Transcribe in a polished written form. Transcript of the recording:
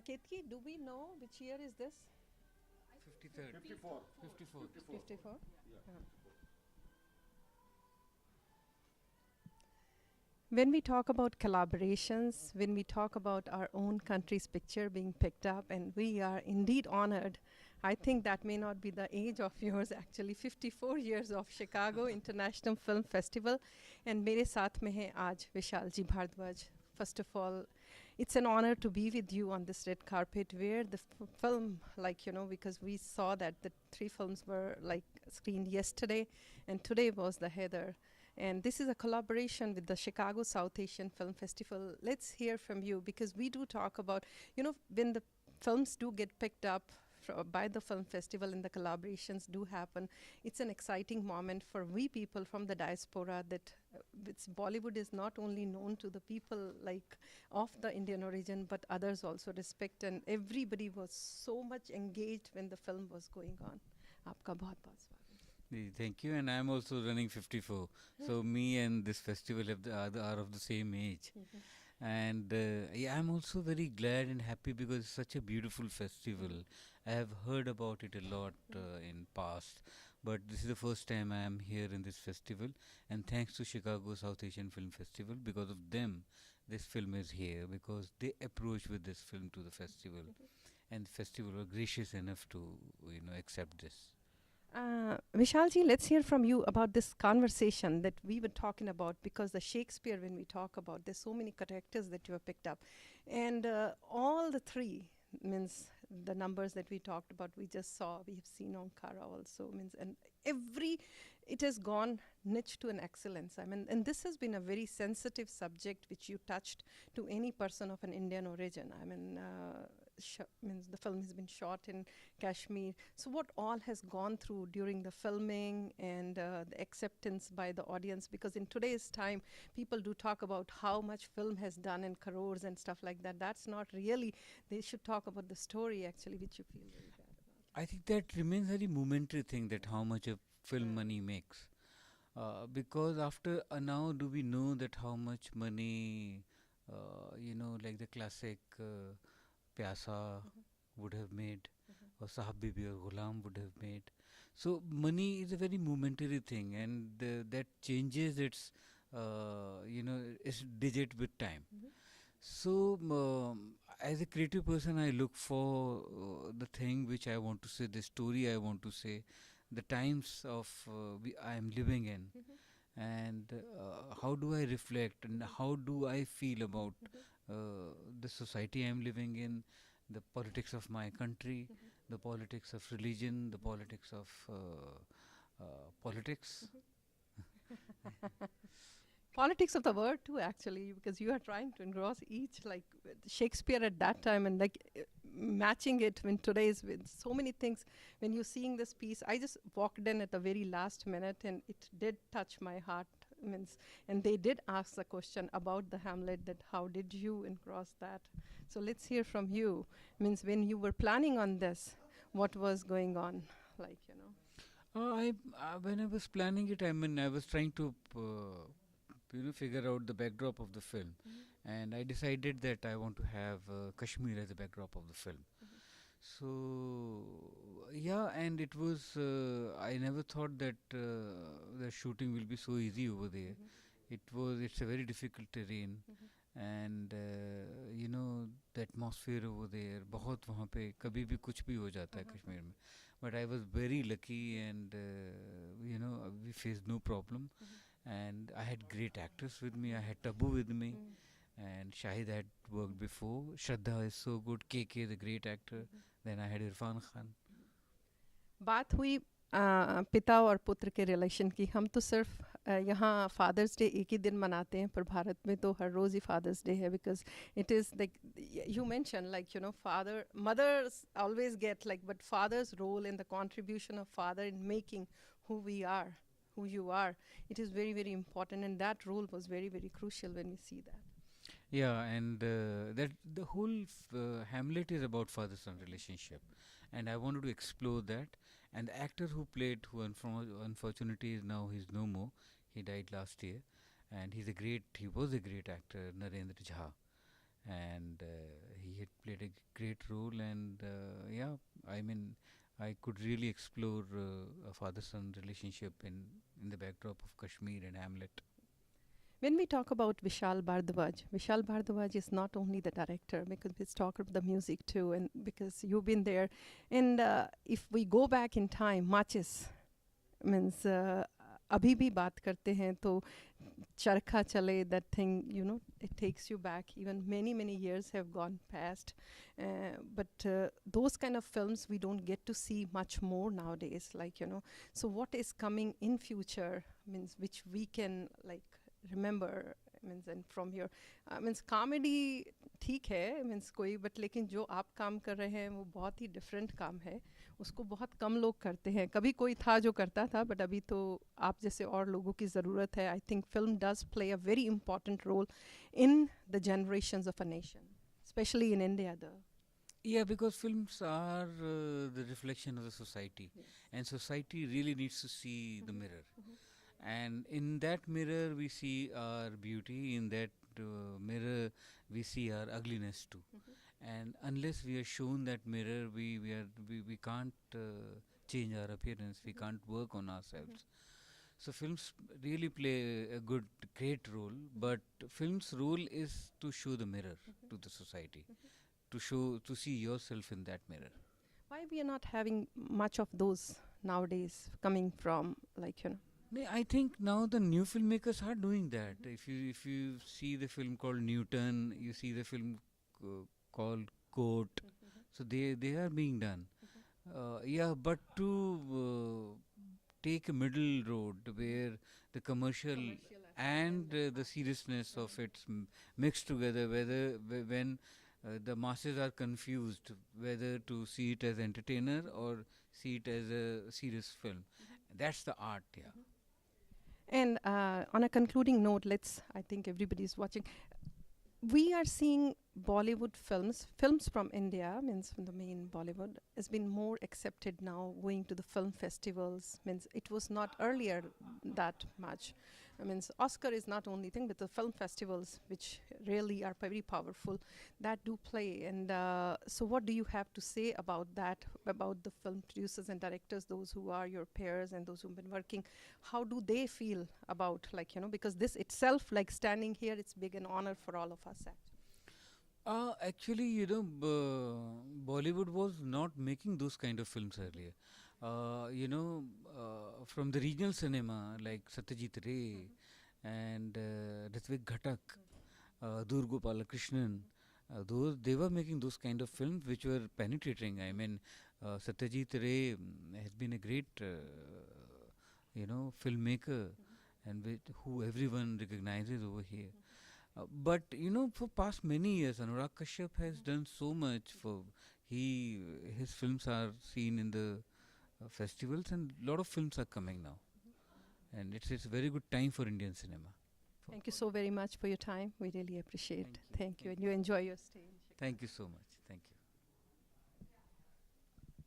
Ketki, do we know which year is this? 53rd. 54. 54th. 54? Yeah. Uh, When we talk about collaborations, when we talk about our own country's picture being picked up, and we are indeed honored, I think that may not be the age of yours actually, 54 years of Chicago International Film Festival. And मेरे साथ में है आज विशाल जी Bhardwaj. First of all, it's an honor to be with you on this red carpet where the film, like, because we saw that the three films were like screened yesterday, and today was the Heather. And this is a collaboration with the Chicago South Asian Film Festival. Let's hear from you because we do talk about, when the films do get picked up by the film festival and the collaborations do happen, it's an exciting moment for we people from the diaspora that Bollywood is not only known to the people like of the Indian origin, but others also respect, and everybody was so much engaged when the film was going on. आपका बहुत बहुत स्वागत. Thank you, and I'm also running 54. So me and this festival are of the same age. And yeah, I'm also very glad and happy because it's such a beautiful festival. I have heard about it a lot in past, but this is the first time I am here in this festival. And thanks to Chicago South Asian Film Festival, because of them, this film is here because they approached with this film to the festival, and the festival were gracious enough to accept this. Vishalji, let's hear from you about this conversation that we were talking about, because the Shakespeare, when we talk about, there's so many characters that you have picked up. And all the three means the numbers that we talked about, we just saw, we have seen Ankara also, means, and it has gone niche to an excellence. I mean, and this has been a very sensitive subject which you touched to any person of an Indian origin. I mean, means the film has been shot in Kashmir. So what all has gone through during the filming and the acceptance by the audience? Because in today's time, people do talk about how much film has done in crores and stuff like that. That's not really, they should talk about the story actually, which you feel very bad about. I think that remains very momentary thing, that how much a film money makes. Because after now, do we know that how much money, like the classic Pyasa would have made, or Sahab Bibi or Ghulam would have made. So money is a very momentary thing, and that changes its digit with time. So, as a creative person, I look for the thing which I want to say, the story I want to say, the times of I am living in, and how do I reflect, and how do I feel about the society I am living in, the politics of my country, the politics of religion, the politics of politics. Politics of the word too, actually, because you are trying to engross each, like Shakespeare at that time, and like matching it in today's with so many things. When you're seeing this piece, I just walked in at the very last minute, and it did touch my heart. Means, and they did ask the question about the Hamlet, that how did you engross that? So let's hear from you. Means when you were planning on this, what was going on, like. When I was planning it, I mean, I was trying to figure out the backdrop of the film, and I decided that I want to have Kashmir as a backdrop of the film. So yeah, and it was I never thought that the shooting will be so easy over there. It's a very difficult terrain, and the atmosphere over there, बहुत वहाँ पे कभी भी कुछ भी हो जाता है कश्मीर में. But I was very lucky, and we faced no problem. And I had great actors with me. I had Tabu with me, and Shahid had worked before. Shraddha is so good. KK, the great actor. Then I had Irfan Khan. बात हुई पिता और पुत्र के relation की. हम तो सिर्फ यहाँ फादर्स डे एक ही दिन मनाते हैं, पर भारत में तो हर रोज़ ही फादर्स डे है, because it is like you mention, like father mothers always get like, but father's role in the contribution of father in making who we are, who you are, it is very very important, and that role was very very crucial when we see that. Yeah, and that the whole Hamlet is about father-son relationship, and I wanted to explore that. And the actor who played, who unfortunately is now, he's no more. He died last year, and he was a great actor, Narendra Jha. and he had played a great role. And yeah, I mean, I could really explore a father-son relationship in the backdrop of Kashmir and Hamlet. When we talk about Vishal Bhardwaj is not only the director, because let's talk about the music too, and because you've been there. And if we go back in time, matches means अभी भी बात करते हैं तो चरखा चले, that thing, it takes you back. Even many years have gone past. But those kind of films we don't get to see much more nowadays. So what is coming in future means which we can remember means and from your means comedy ठीक है means कोई but लेकिन जो आप काम कर रहे हैं वो बहुत ही different काम है, उसको बहुत कम लोग करते हैं. कभी कोई था जो करता था but अभी तो आप जैसे और लोगों की ज़रूरत है. I think film does play a very important role in the generations of a nation, especially in India though. Yeah, because films are the reflection of the society, Yes. and society really needs to see the mirror. And in that mirror, we see our beauty. In that mirror, we see our ugliness too. And unless we are shown that mirror, we can't change our appearance. We can't work on ourselves. So films really play a great role. But film's role is to show the mirror to the society, to see yourself in that mirror. Why we are not having much of those nowadays coming from I think now the new filmmakers are doing that. If you see the film called Newton, you see the film called Court, so they are being done. Yeah, but to take a middle road where the commercial and the seriousness of it mixed together, when the masses are confused whether to see it as entertainer or see it as a serious film. That's the art, yeah. And on a concluding note, I think everybody's watching. We are seeing Bollywood films from India, means from the main Bollywood, has been more accepted now, going to the film festivals. Means it was not earlier that much. I mean, Oscar is not only thing, but the film festivals, which really are very powerful, that do play. And so what do you have to say about that, about the film producers and directors, those who are your peers and those who've been working? How do they feel about, because this itself, standing here, it's big an honor for all of us. Actually, Bollywood was not making those kind of films earlier. From the regional cinema like Satyajit Ray and Ritvik Ghatak, Durga Krishnan, those they were making those kind of films which were penetrating. I mean, Satyajit Ray has been a great, filmmaker, and who everyone recognizes over here. But for past many years, Anurag Kashyap has done so much. His films are seen in the festivals, and a lot of films are coming now. And it's a very good time for Indian cinema. Thank you so very much for your time. We really appreciate. Thank you. Thank you, and you enjoy your stay. Thank you so much.